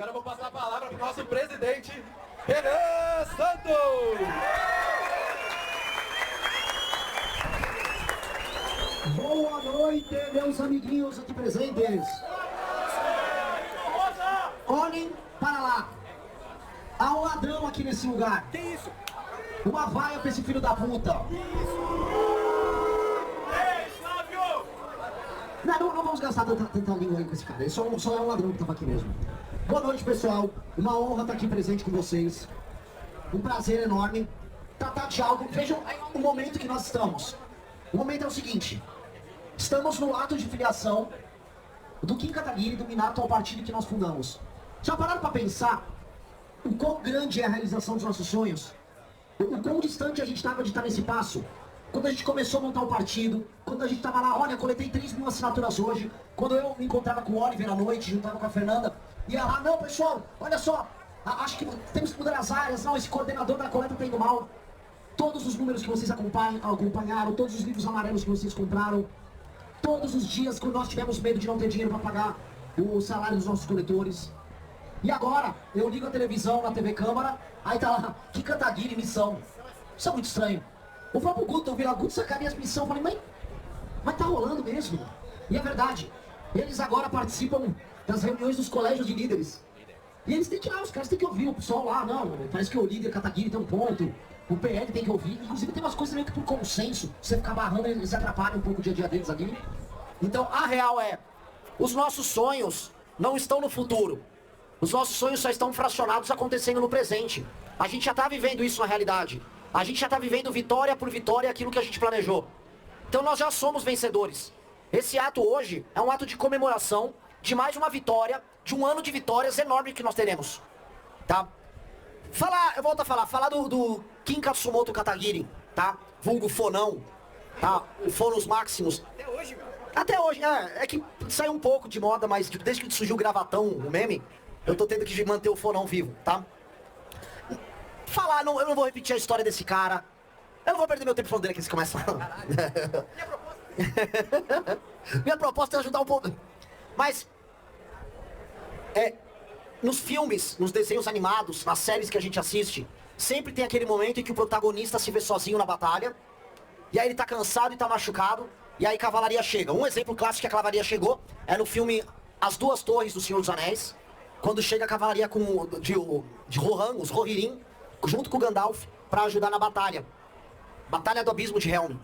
Agora eu vou passar a palavra para o nosso presidente, Renan Santos. Boa noite, meus amiguinhos aqui presentes. Olhem para lá. Há um ladrão aqui nesse lugar. Que isso? Uma vaia pra esse filho da puta. Não vamos gastar tanta língua aí com esse cara. Ele só é um ladrão que tava aqui mesmo. Boa noite, pessoal. Uma honra estar aqui presente com vocês. Um prazer enorme. Tratar de algo. Vejam o momento que nós estamos. O momento é o seguinte. Estamos no ato de filiação do Kim Kataguiri, do Minato, ao partido que nós fundamos. Já pararam para pensar o quão grande é a realização dos nossos sonhos? O quão distante a gente estava de estar nesse passo? Quando a gente começou a montar o partido, quando a gente estava lá, olha, coletei 3.000 assinaturas hoje, quando eu me encontrava com o Oliver à noite, juntava com a Fernanda, ia lá, não, pessoal, olha só, acho que temos que mudar as áreas, não, esse coordenador da coleta tá indo mal. Todos os números que vocês acompanharam, todos os livros amarelos que vocês compraram, todos os dias quando nós tivemos medo de não ter dinheiro para pagar o salário dos nossos coletores. E agora, eu ligo a televisão na TV Câmara, aí tá lá, Kim Kataguiri, missão. Isso é muito estranho. O próprio Guto, o Viraguto, sacaria as missões. Eu falei, mas tá rolando mesmo. E é verdade. Eles agora participam das reuniões dos colégios de líderes. E eles têm que os caras têm que ouvir o pessoal lá, não, parece que o líder Kataguiri tem um ponto, o PL tem que ouvir. Inclusive tem umas coisas meio que por consenso, você ficar barrando, eles atrapalham um pouco o dia a dia deles ali. Então a real é, os nossos sonhos não estão no futuro. Os nossos sonhos só estão fracionados acontecendo no presente. A gente já está vivendo isso na realidade. A gente já está vivendo vitória por vitória aquilo que a gente planejou. Então nós já somos vencedores. Esse ato hoje é um ato de comemoração de mais uma vitória, de um ano de vitórias enorme que nós teremos. Tá? Eu volto a falar do Kim Katsumoto Kataguiri, tá? Vulgo Fonão, tá? O Fonos Maximus. Até hoje, meu. Até hoje, é que saiu um pouco de moda, mas desde que surgiu o gravatão, o meme, eu tô tendo que manter o Fonão vivo, tá? Eu não vou repetir a história desse cara. Eu não vou perder meu tempo falando dele que eles começam. Minha proposta é ajudar um pouco. Mas, nos filmes, nos desenhos animados, nas séries que a gente assiste, sempre tem aquele momento em que o protagonista se vê sozinho na batalha, e aí ele tá cansado e tá machucado, e aí a cavalaria chega. Um exemplo clássico que a cavalaria chegou é no filme As Duas Torres do Senhor dos Anéis, quando chega a cavalaria de Rohan, os Rohirrim, junto com o Gandalf, pra ajudar na batalha. Batalha do Abismo de Helm.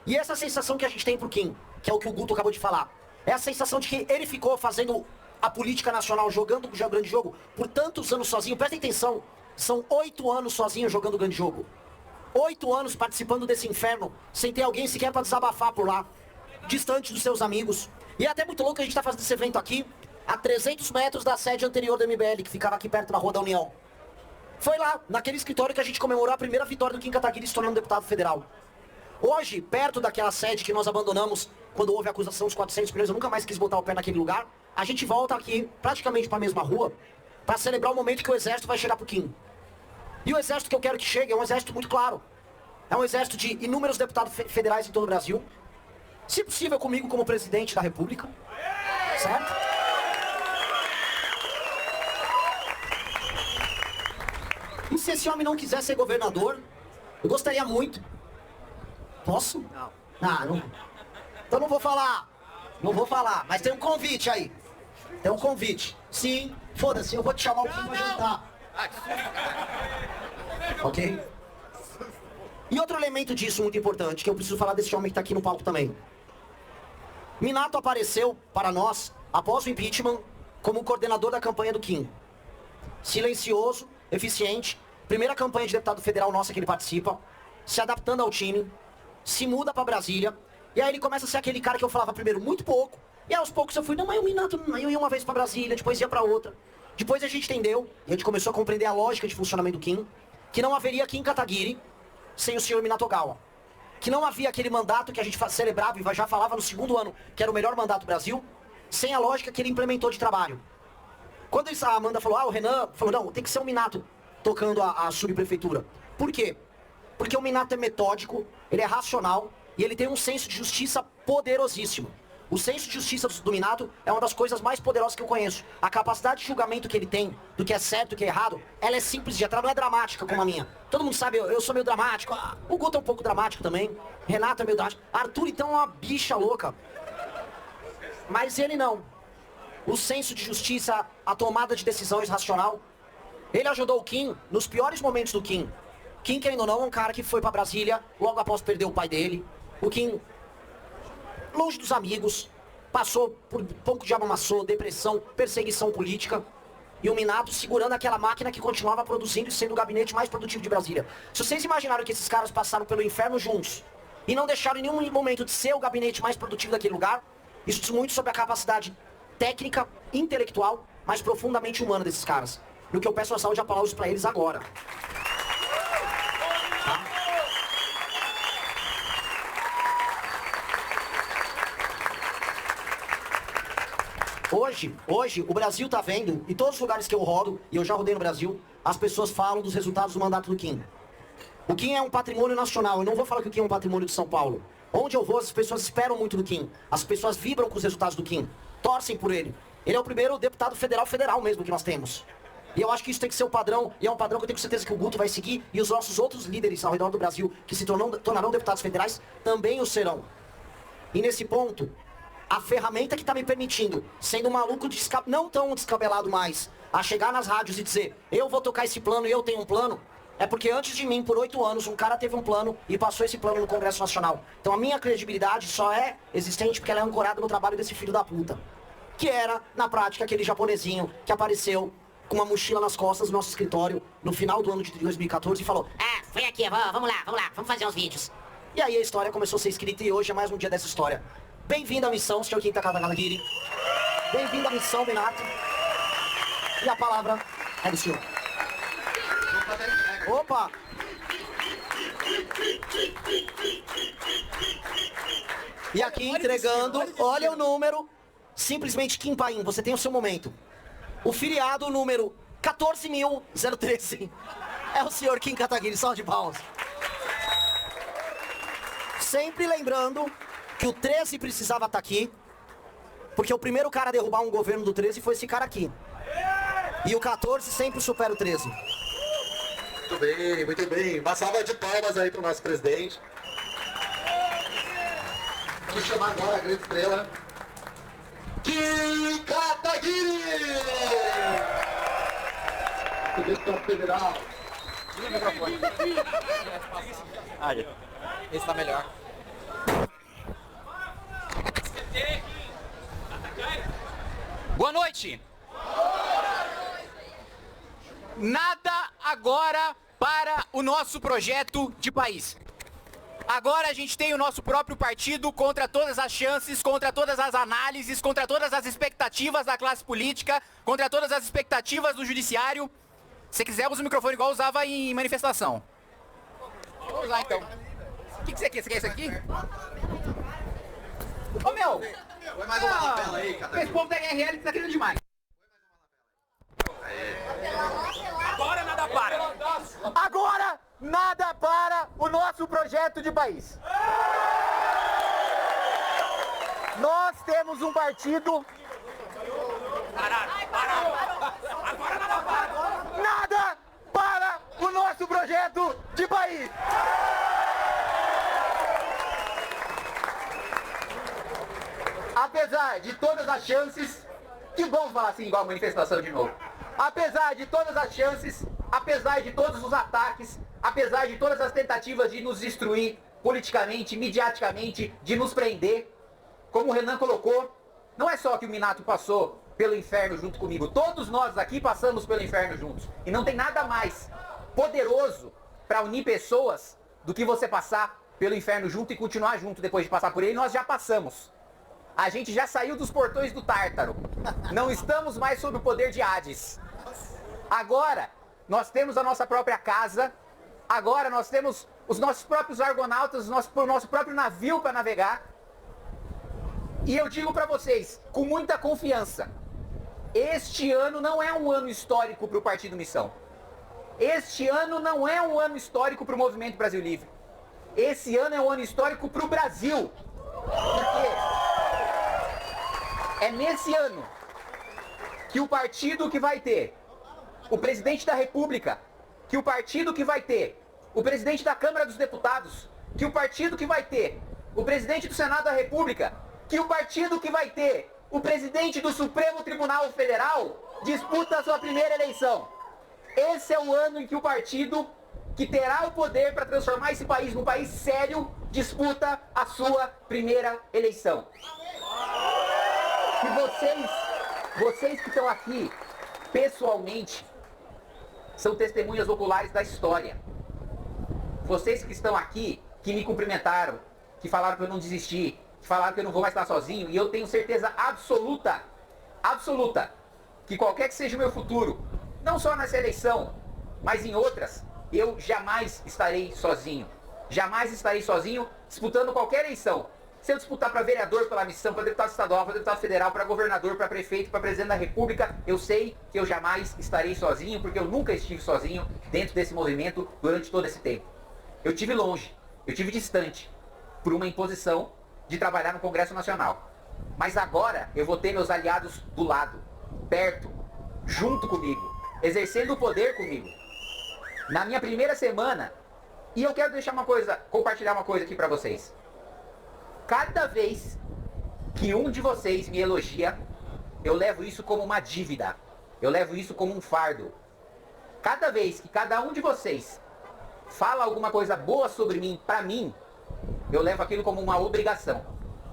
E essa sensação que a gente tem pro Kim, que é o que o Guto acabou de falar, é a sensação de que ele ficou fazendo a política nacional, jogando o grande jogo, por tantos anos sozinho. Prestem atenção, são 8 anos sozinho jogando o grande jogo. 8 anos participando desse inferno, sem ter alguém sequer pra desabafar por lá, distante dos seus amigos. E é até muito louco que a gente tá fazendo esse evento aqui, a 300 metros da sede anterior do MBL, que ficava aqui perto da Rua da União. Foi lá, naquele escritório, que a gente comemorou a primeira vitória do Kim Kataguiri se tornando deputado federal. Hoje, perto daquela sede que nós abandonamos quando houve a acusação dos 400 milhões, eu nunca mais quis botar o pé naquele lugar, a gente volta aqui, praticamente para a mesma rua, para celebrar o momento que o exército vai chegar pro Kim. E o exército que eu quero que chegue é um exército muito claro. É um exército de inúmeros deputados federais em todo o Brasil, se possível comigo como presidente da República, certo? E se esse homem não quiser ser governador, eu gostaria muito. Posso? Não. Ah, não. Então não vou falar. Não vou falar, mas tem um convite aí. Tem um convite. Sim, foda-se, eu vou te chamar o Kim pra jantar. Ok? E outro elemento disso muito importante, que eu preciso falar desse homem que tá aqui no palco também. Minato apareceu para nós, após o impeachment, como coordenador da campanha do Kim. Silencioso, eficiente, primeira campanha de deputado federal nossa que ele participa, se adaptando ao time, se muda pra Brasília, e aí ele começa a ser aquele cara que eu falava primeiro muito pouco, e aos poucos eu fui, não, mas o Minato, eu ia uma vez pra Brasília, depois ia pra outra. Depois a gente entendeu, e a gente começou a compreender a lógica de funcionamento do Kim, que não haveria Kim Kataguiri sem o senhor Minato Ogawa. Que não havia aquele mandato que a gente celebrava e já falava no segundo ano, que era o melhor mandato do Brasil, sem a lógica que ele implementou de trabalho. Quando a Amanda falou, o Renan falou, não, tem que ser o Minato tocando a subprefeitura. Por quê? Porque o Minato é metódico, ele é racional e ele tem um senso de justiça poderosíssimo. O senso de justiça do Minato é uma das coisas mais poderosas que eu conheço. A capacidade de julgamento que ele tem do que é certo e do que é errado, ela é simples de entrar, não é dramática como a minha. Todo mundo sabe, eu sou meio dramático. O Guto é um pouco dramático também. Renato é meio dramático. Arthur, então, é uma bicha louca. Mas ele não. O senso de justiça, a tomada de decisões racional. Ele ajudou o Kim nos piores momentos do Kim. Kim, querendo ou não, é um cara que foi pra Brasília logo após perder o pai dele. O Kim, longe dos amigos, passou por pouco diabo amassou, depressão, perseguição política. E o Minato segurando aquela máquina que continuava produzindo e sendo o gabinete mais produtivo de Brasília. Se vocês imaginaram que esses caras passaram pelo inferno juntos e não deixaram em nenhum momento de ser o gabinete mais produtivo daquele lugar, isso diz muito sobre a capacidade técnica, intelectual, mas profundamente humana desses caras. E o que eu peço a salva de aplausos pra eles agora. Hoje, o Brasil tá vendo, e todos os lugares que eu rodo, e eu já rodei no Brasil, as pessoas falam dos resultados do mandato do Kim. O Kim é um patrimônio nacional, eu não vou falar que o Kim é um patrimônio de São Paulo. Onde eu vou, as pessoas esperam muito do Kim. As pessoas vibram com os resultados do Kim, torcem por ele. Ele é o primeiro deputado federal mesmo que nós temos. E eu acho que isso tem que ser o padrão, e é um padrão que eu tenho certeza que o Guto vai seguir, e os nossos outros líderes ao redor do Brasil, que se tornarão deputados federais, também o serão. E nesse ponto, a ferramenta que está me permitindo, sendo um maluco não tão descabelado mais, a chegar nas rádios e dizer, eu vou tocar esse plano e eu tenho um plano, é porque antes de mim, por 8 anos, um cara teve um plano e passou esse plano no Congresso Nacional. Então a minha credibilidade só é existente porque ela é ancorada no trabalho desse filho da puta. Que era, na prática, aquele japonesinho que apareceu com uma mochila nas costas do nosso escritório no final do ano de 2014 e falou, vem aqui, vamos lá, vamos fazer uns vídeos. E aí a história começou a ser escrita e hoje é mais um dia dessa história. Bem-vindo à missão, senhor Kim Kataguiri. Bem-vindo à missão, Minato. E a palavra é do senhor. Opa! E aqui entregando, olha o número, simplesmente Kim Paim, você tem o seu momento. O filiado número 14.013 é o senhor Kim Kataguiri, salve de palmas. Sempre lembrando que o 13 precisava estar aqui, porque o primeiro cara a derrubar um governo do 13 foi esse cara aqui. E o 14 sempre supera o 13. Muito bem, muito bem. Uma salva de palmas aí pro nosso presidente. Vamos chamar agora a grande estrela, Kim Kataguiri! O deputado federal. Tira o microfone. Esse tá melhor. Boa noite! Nada agora para o nosso projeto de país. Agora a gente tem o nosso próprio partido contra todas as chances, contra todas as análises, contra todas as expectativas da classe política, contra todas as expectativas do judiciário. Se quiser, usa o microfone igual usava em manifestação. Vou usar então. O que você quer? Você quer isso aqui? Ô meu! Põe mais uma lapela aí, Kataguiri. Esse povo da RL tá querendo demais. Agora nada para! Agora nada para o nosso projeto de país. Nós temos um partido. Agora nada para! Nada para o nosso projeto de país. Apesar de todas as chances, que bom falar assim igual a manifestação de novo. Apesar de todas as chances, apesar de todos os ataques, apesar de todas as tentativas de nos destruir politicamente, midiaticamente, de nos prender, como o Renan colocou, não é só que o Minato passou pelo inferno junto comigo, todos nós aqui passamos pelo inferno juntos. E não tem nada mais poderoso para unir pessoas do que você passar pelo inferno junto e continuar junto depois de passar por ele. Nós já passamos. A gente já saiu dos portões do Tártaro. Não estamos mais sob o poder de Hades. Agora, nós temos a nossa própria casa. Agora, nós temos os nossos próprios argonautas, o nosso próprio navio para navegar. E eu digo para vocês, com muita confiança, este ano não é um ano histórico para o Partido Missão. Este ano não é um ano histórico para o Movimento Brasil Livre. Esse ano é um ano histórico para o Brasil. Por quê? É nesse ano que o partido que vai ter o presidente da República, que o partido que vai ter o presidente da Câmara dos Deputados, que o partido que vai ter o presidente do Senado da República, que o partido que vai ter o presidente do Supremo Tribunal Federal disputa a sua primeira eleição. Esse é o ano em que o partido que terá o poder para transformar esse país num país sério disputa a sua primeira eleição. E vocês que estão aqui pessoalmente são testemunhas oculares da história. Vocês que estão aqui, que me cumprimentaram, que falaram que eu não desisti, que falaram que eu não vou mais estar sozinho, e eu tenho certeza absoluta, que qualquer que seja o meu futuro, não só nessa eleição, mas em outras, eu jamais estarei sozinho. Jamais estarei sozinho disputando qualquer eleição. Se eu disputar para vereador, pela missão, para deputado estadual, para deputado federal, para governador, para prefeito, para presidente da República, eu sei que eu jamais estarei sozinho, porque eu nunca estive sozinho dentro desse movimento durante todo esse tempo. Eu estive longe, eu estive distante, por uma imposição de trabalhar no Congresso Nacional. Mas agora eu vou ter meus aliados do lado, perto, junto comigo, exercendo o poder comigo. Na minha primeira semana, e eu quero compartilhar uma coisa aqui para vocês. Cada vez que um de vocês me elogia, eu levo isso como uma dívida. Eu levo isso como um fardo. Cada vez que cada um de vocês fala alguma coisa boa sobre mim, pra mim, eu levo aquilo como uma obrigação.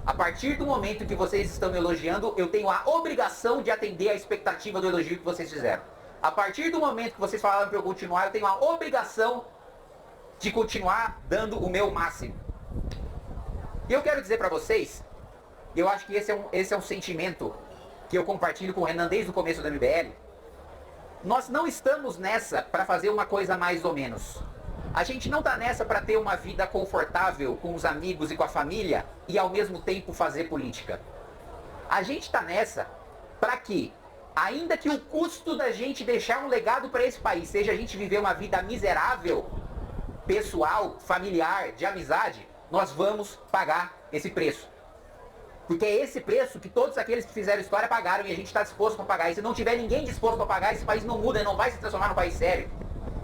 A partir do momento que vocês estão me elogiando, eu tenho a obrigação de atender a expectativa do elogio que vocês fizeram. A partir do momento que vocês falaram para eu continuar, eu tenho a obrigação de continuar dando o meu máximo. E eu quero dizer para vocês, eu acho que esse é um sentimento que eu compartilho com o Renan desde o começo da MBL. Nós não estamos nessa para fazer uma coisa mais ou menos. A gente não está nessa para ter uma vida confortável com os amigos e com a família e ao mesmo tempo fazer política. A gente está nessa para que, ainda que o custo da gente deixar um legado para esse país seja a gente viver uma vida miserável, pessoal, familiar, de amizade, nós vamos pagar esse preço. Porque é esse preço que todos aqueles que fizeram história pagaram e a gente está disposto a pagar. E se não tiver ninguém disposto a pagar, esse país não muda, não vai se transformar num país sério.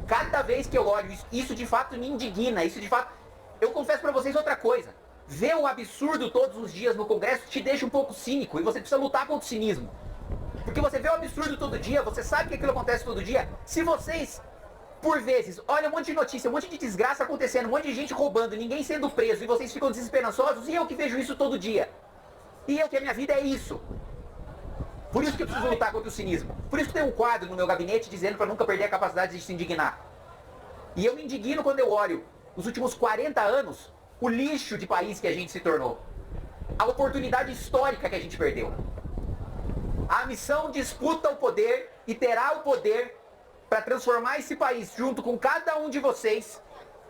Cada vez que eu olho isso de fato me indigna, isso de fato... Eu confesso para vocês outra coisa. Ver o absurdo todos os dias no Congresso te deixa um pouco cínico e você precisa lutar contra o cinismo. Porque você vê o absurdo todo dia, você sabe que aquilo acontece todo dia. Se vocês... Por vezes, olha um monte de notícia, um monte de desgraça acontecendo, um monte de gente roubando, ninguém sendo preso, e vocês ficam desesperançosos, e eu que vejo isso todo dia. E eu que a minha vida é isso. Por isso que eu preciso lutar contra o cinismo. Por isso que tem um quadro no meu gabinete dizendo para nunca perder a capacidade de se indignar. E eu me indigno quando eu olho, nos últimos 40 anos, o lixo de país que a gente se tornou. A oportunidade histórica que a gente perdeu. A missão disputa o poder e terá o poder para transformar esse país, junto com cada um de vocês,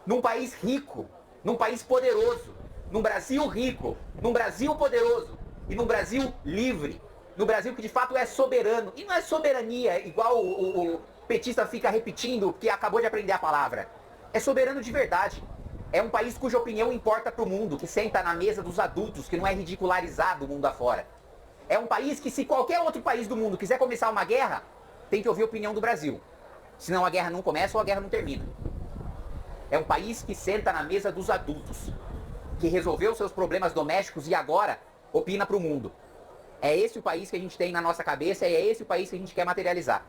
num país rico, num país poderoso, num Brasil rico, num Brasil poderoso e num Brasil livre, num Brasil que de fato é soberano. E não é soberania igual o petista fica repetindo, que acabou de aprender a palavra. É soberano de verdade. É um país cuja opinião importa para o mundo, que senta na mesa dos adultos, que não é ridicularizado o mundo afora. É um país que, se qualquer outro país do mundo quiser começar uma guerra, tem que ouvir a opinião do Brasil. Senão a guerra não começa ou a guerra não termina. É um país que senta na mesa dos adultos, que resolveu seus problemas domésticos e agora opina para o mundo. É esse o país que a gente tem na nossa cabeça e é esse o país que a gente quer materializar.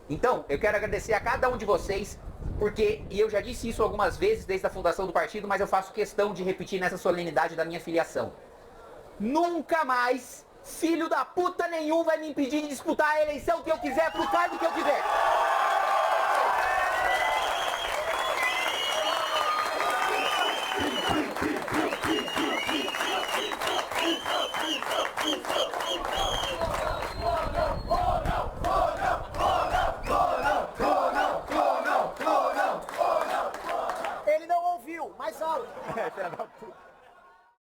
Então, eu quero agradecer a cada um de vocês, porque, e eu já disse isso algumas vezes desde a fundação do partido, mas eu faço questão de repetir nessa solenidade da minha filiação. Nunca mais, filho da puta nenhum vai me impedir de disputar a eleição que eu quiser pro cargo que eu quiser.